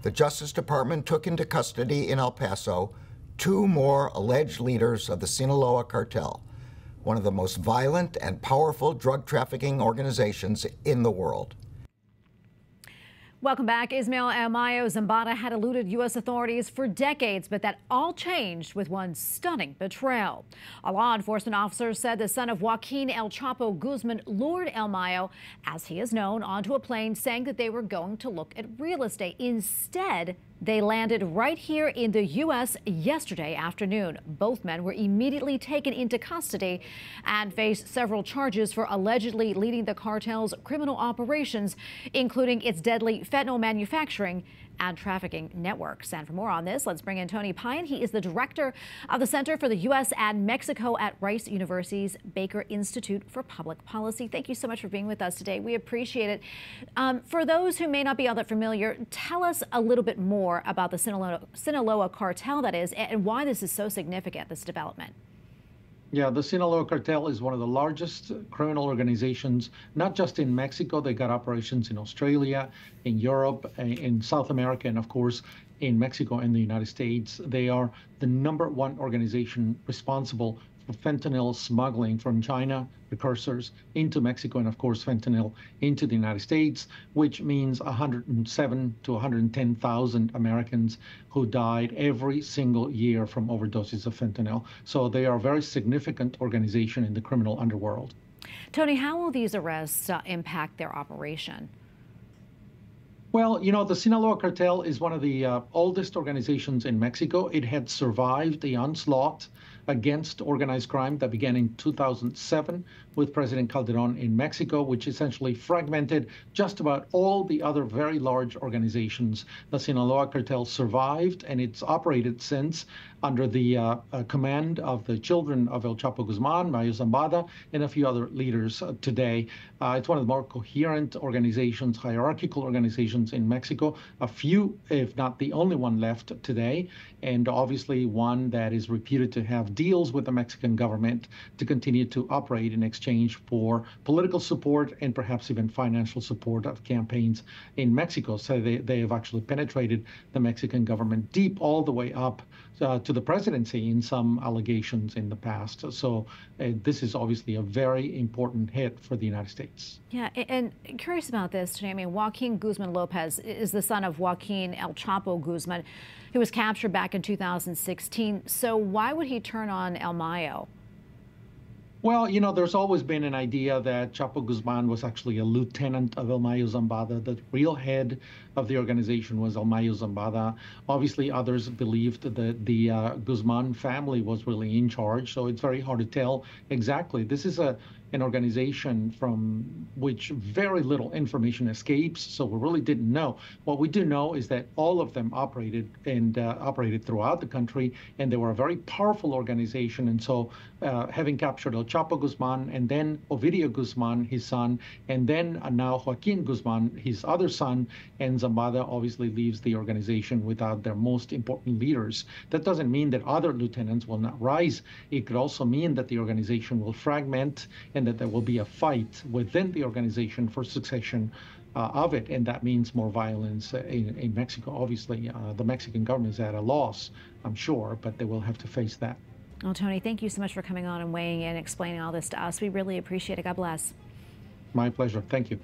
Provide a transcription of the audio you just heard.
the Justice Department took into custody in El Paso 2 more alleged leaders of the Sinaloa Cartel, one of the most violent and powerful drug trafficking organizations in the world. Welcome back. Ismael and Mayo Zambada had eluded U.S. authorities for decades, but that all changed with one stunning betrayal. A law enforcement officer said the son of Joaquin El Chapo Guzman lured El Mayo, as he is known, onto a plane saying that they were going to look at real estate. Instead, they landed right here in the U.S. yesterday afternoon. Both men were immediately taken into custody and face several charges for allegedly leading the cartel's criminal operations, including its deadly fentanyl manufacturing and trafficking networks. And for more on this, let's bring in Tony Payan. He is the director of the Center for the U.S. and Mexico at Rice University's Baker Institute for Public Policy. Thank you so much for being with us today. We appreciate it. For those who may not be all that familiar, tell us a little bit more about the Sinaloa cartel, that is, and why this is so significant, this development. Yeah, the Sinaloa Cartel is one of the largest criminal organizations, not just in Mexico. They got operations in Australia, in Europe, in South America, and of course, in Mexico and the United States. They are the #1 organization responsible for fentanyl smuggling from China, precursors, into Mexico, and of course fentanyl into the United States, which means 107 to 110,000 Americans who died every single year from overdoses of fentanyl. So they are a very significant organization in the criminal underworld. Tony, how will these arrests impact their operation? Well, you know, the Sinaloa Cartel is one of the oldest organizations in Mexico. It had survived the onslaught against organized crime that began in 2007 with President Calderon in Mexico, which essentially fragmented just about all the other very large organizations. The Sinaloa Cartel survived, and it's operated since under the command of the children of El Chapo Guzman, Mayo Zambada, and a few other leaders today. It's one of the more coherent organizations, hierarchical organizations in Mexico, a few, if not the only one left today, and obviously one that is reputed to have deals with the Mexican government to continue to operate in exchange for political support and perhaps even financial support of campaigns in Mexico. So they have actually penetrated the Mexican government deep all the way up to the presidency in some allegations in the past. So this is obviously a very important hit for the United States. Yeah, and curious about this today. I mean, Joaquin Guzman Lopez is the son of Joaquin El Chapo Guzman, who was captured back in 2016. So why would he turn on El Mayo? Well, you know, there's always been an idea that Chapo Guzman was actually a lieutenant of El Mayo Zambada. The real head of the organization was El Mayo Zambada. Obviously, others believed that the Guzman family was really in charge, so it's very hard to tell exactly. This is an organization from which very little information escapes, so we really didn't know. What we do know is that all of them operated throughout the country, and they were a very powerful organization. And so having captured El Chapo Guzman, and then Ovidio Guzman, his son, and then now Joaquin Guzman, his other son, and Zambada obviously leaves the organization without their most important leaders. That doesn't mean that other lieutenants will not rise. It could also mean that the organization will fragment and that there will be a fight within the organization for succession of it, and that means more violence in Mexico. Obviously, the Mexican government is at a loss, I'm sure, but they will have to face that. Well, Tony, thank you so much for coming on and weighing in and explaining all this to us. We really appreciate it. God bless. My pleasure. Thank you.